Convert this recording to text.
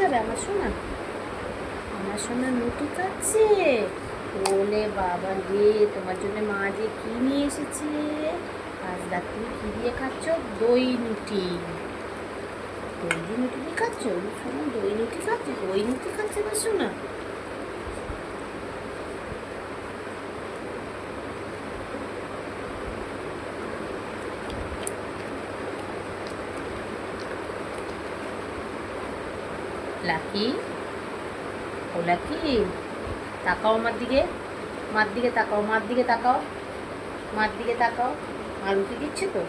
খাবে আমার সোনা? আমার সোনা নুটি খাচ্ছে। ওলে বাবা রে, তোমার জন্য মা যে কি নিয়ে এসেছে। আজ রাত্রি কি দিয়ে খাচ্ছ? দই নুটি। দই দিয়ে নুটি দিয়ে খাচ্ছ? সোনা দই নুটি খাচ্ছে, দই নুটি খাচ্ছে আমার সোনা। লাকি, ও লাকি, তাকাও আমার দিকে, মার দিকে তাকাও, মার দিকে তাকাও, মার দিকে তাকাও। মা রুটি দিচ্ছে তো।